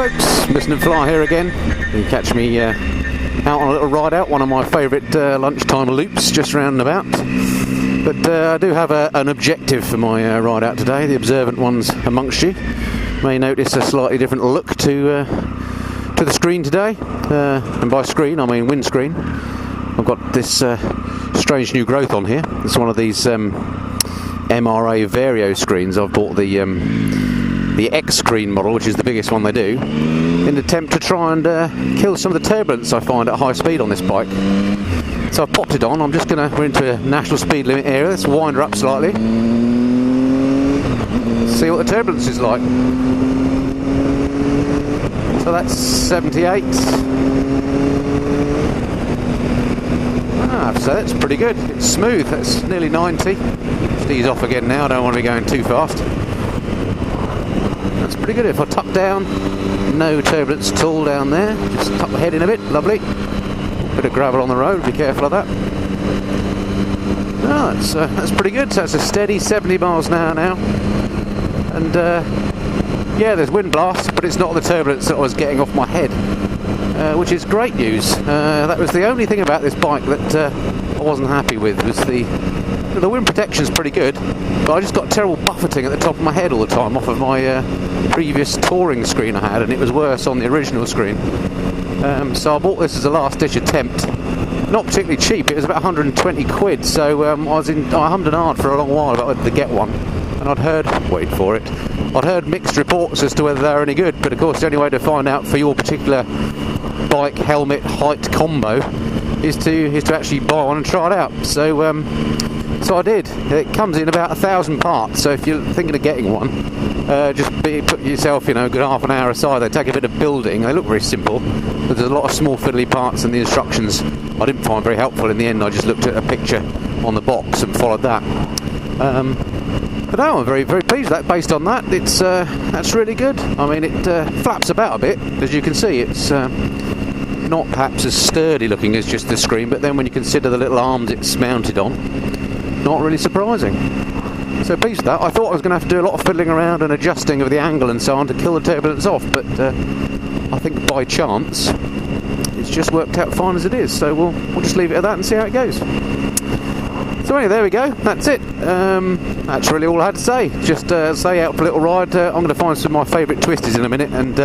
folks, Listening Fly here again. You catch me out on a little ride out, one of my favourite lunchtime loops just round and about. But I do have an objective for my ride out today. The observant ones amongst you may notice a slightly different look to the screen today, and by screen I mean windscreen. I've got this strange new growth on here. It's one of these MRA Vario-Screens. I've bought the X-Creen model, which is the biggest one they do, in an attempt to try and kill some of the turbulence I find at high speed on this bike. So I've popped it on. We're into a national speed limit area. Let's wind her up slightly. See what the turbulence is like. So that's 78. So that's pretty good. It's smooth. That's nearly 90. Just ease off again now. I don't want to be going too fast. That's pretty good. If I tuck down, no turbulence at all down there. Just tuck the head in a bit. Lovely. Bit of gravel on the road. Be careful of that. Oh, that's pretty good. So that's a steady 70 miles an hour now. And yeah, there's wind blasts, but it's not the turbulence that I was getting off my head, which is great news. That was the only thing about this bike that I wasn't happy with. Was the wind protection's pretty good, but I just got terrible buffeting at the top of my head all the time off of my previous touring screen I had, and it was worse on the original screen. So I bought this as a last-ditch attempt. Not particularly cheap. It was about 120 quid. So I hummed and hawed for a long while about whether to get one, and I'd heard mixed reports as to whether they were any good. But of course, the only way to find out for your particular bike helmet height combo is to actually buy one and try it out. So I did. It comes in about 1,000 parts, so if you're thinking of getting one, just put yourself, a good half an hour aside. They take a bit of building. They look very simple, but there's a lot of small fiddly parts, and the instructions I didn't find very helpful in the end. I just looked at a picture on the box and followed that. But no, I'm very, very pleased with that. Based on that, that's really good. I mean, it flaps about a bit, as you can see. It's not perhaps as sturdy looking as just the screen, but then when you consider the little arms it's mounted on, not really surprising. So pleased with that. I thought I was going to have to do a lot of fiddling around and adjusting of the angle and so on to kill the turbulence off, but I think by chance it's just worked out fine as it is. So we'll just leave it at that and see how it goes. So anyway, there we go. That's it. That's really all I had to say. Just say out for a little ride. I'm going to find some of my favourite twisties in a minute, and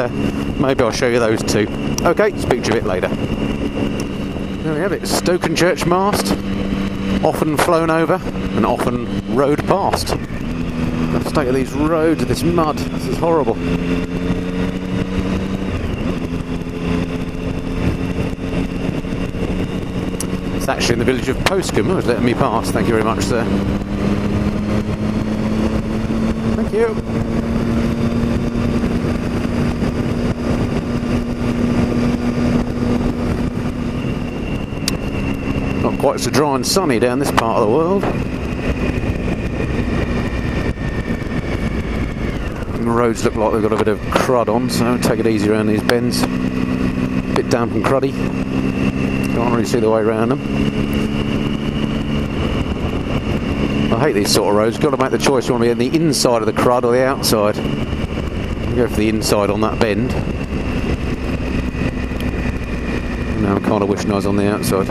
maybe I'll show you those too. Okay, speak to you a bit later. There we have it. Stokenchurch mast. Often flown over and often rode past. The state of these roads, this mud, this is horrible. It's actually in the village of Poscombe. It's letting me pass. Thank you very much, sir. Thank you. Not quite so dry and sunny down this part of the world. And the roads look like they've got a bit of crud on, so take it easy around these bends. A bit damp and cruddy. Can't really see the way around them. I hate these sort of roads. You've got to make the choice. You want to be on the inside of the crud or the outside. You go for the inside on that bend. Now I'm kind of wishing I was on the outside.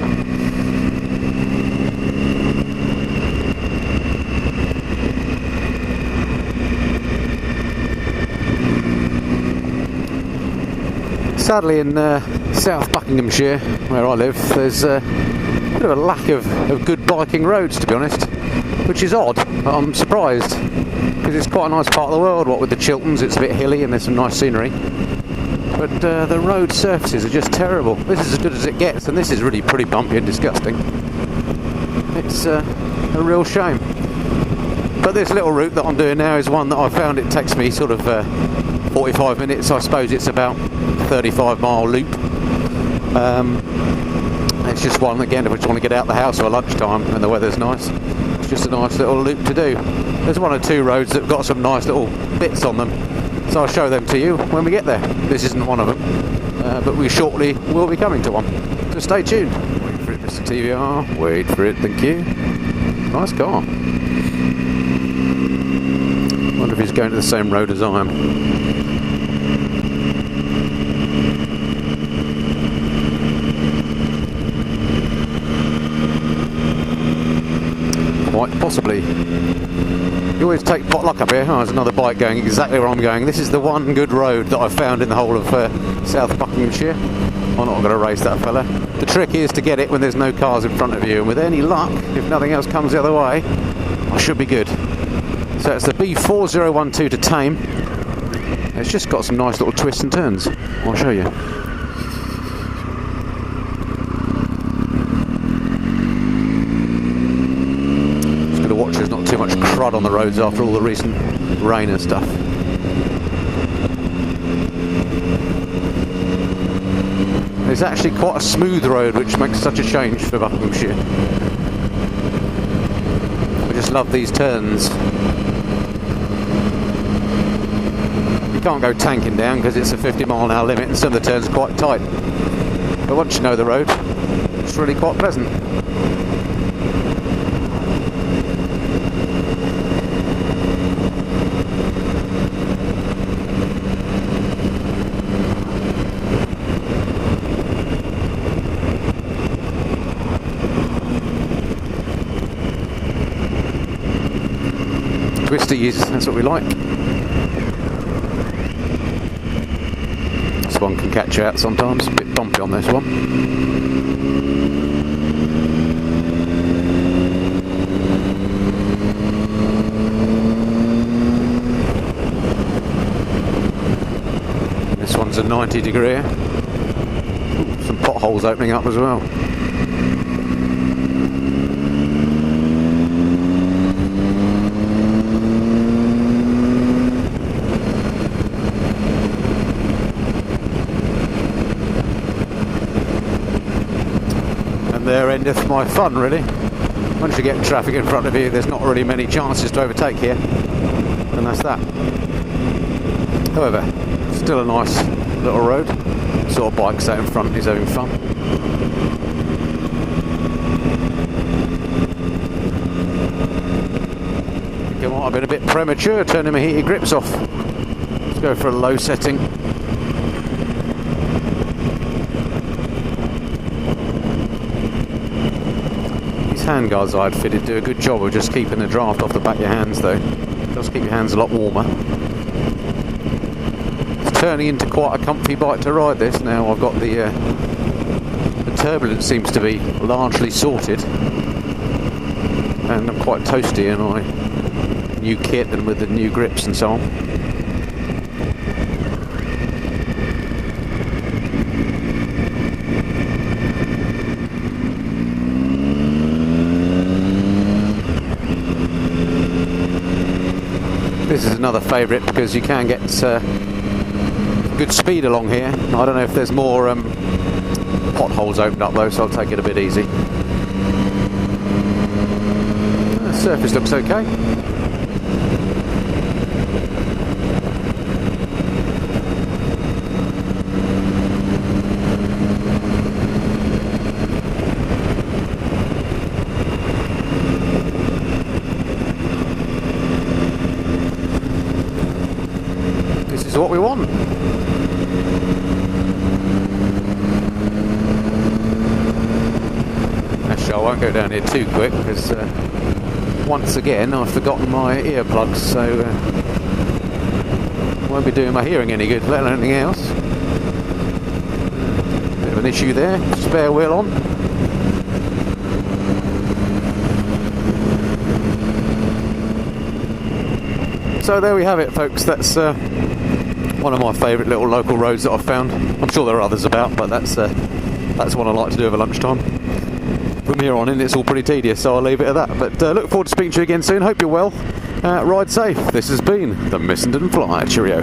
Sadly, in South Buckinghamshire, where I live, there's a bit of a lack of good biking roads, to be honest, which is odd. I'm surprised, because it's quite a nice part of the world. What with the Chilterns, it's a bit hilly and there's some nice scenery. But the road surfaces are just terrible. This is as good as it gets, and this is really pretty bumpy and disgusting. It's a real shame. But this little route that I'm doing now is one that I found it takes me sort of 45 minutes. I suppose it's about 35-mile loop. It's just one, again, if I just want to get out the house for lunchtime and the weather's nice. It's just a nice little loop to do. There's one or two roads that have got some nice little bits on them, so I'll show them to you when we get there. This isn't one of them, but we shortly will be coming to one, so stay tuned. Wait for it, Mr. TVR. Wait for it, thank you. Nice car. Wonder if he's going to the same road as I am. possibly. You always take pot luck up here. Oh, there's another bike going exactly where I'm going. This is the one good road that I've found in the whole of South Buckinghamshire. I'm not going to race that fella. The trick is to get it when there's no cars in front of you, and with any luck, if nothing else comes the other way, I should be good. So it's the B4012 to Tame. It's just got some nice little twists and turns. I'll show you. Just got to watch there's not too much crud on the roads after all the recent rain and stuff. It's actually quite a smooth road, which makes such a change for Buckinghamshire. I just love these turns. You can't go tanking down because it's a 50-mile-an-hour limit and some of the turns are quite tight. But once you know the road, it's really quite pleasant. Twisties, that's what we like. This one can catch you out sometimes, a bit bumpy on this one. This one's a 90 degree. Ooh, some potholes opening up as well. There endeth my fun, really. Once you get traffic in front of you, there's not really many chances to overtake here, and that's that. However, still a nice little road. Sort of bikes out in front, he's having fun. I think I might have been a bit premature turning my heated grips off. Let's go for a low setting. Handguards I had fitted do a good job of just keeping the draft off the back of your hands, though. It does keep your hands a lot warmer. It's turning into quite a comfy bike to ride this now. I've got the turbulence seems to be largely sorted, and I'm quite toasty in my new kit and with the new grips and so on. This is another favourite because you can get good speed along here. I don't know if there's more potholes opened up though, so I'll take it a bit easy. The surface looks okay. What we want. Actually, I won't go down here too quick because once again I've forgotten my earplugs, so won't be doing my hearing any good, let alone anything else. Bit of an issue there. Spare wheel on. So there we have it, folks. That's one of my favourite little local roads that I've found. I'm sure there are others about, but that's one I like to do over lunchtime. From here on in, it's all pretty tedious, so I'll leave it at that. But look forward to speaking to you again soon. Hope you're well. Ride safe. This has been the Missenden Flyer. Cheerio.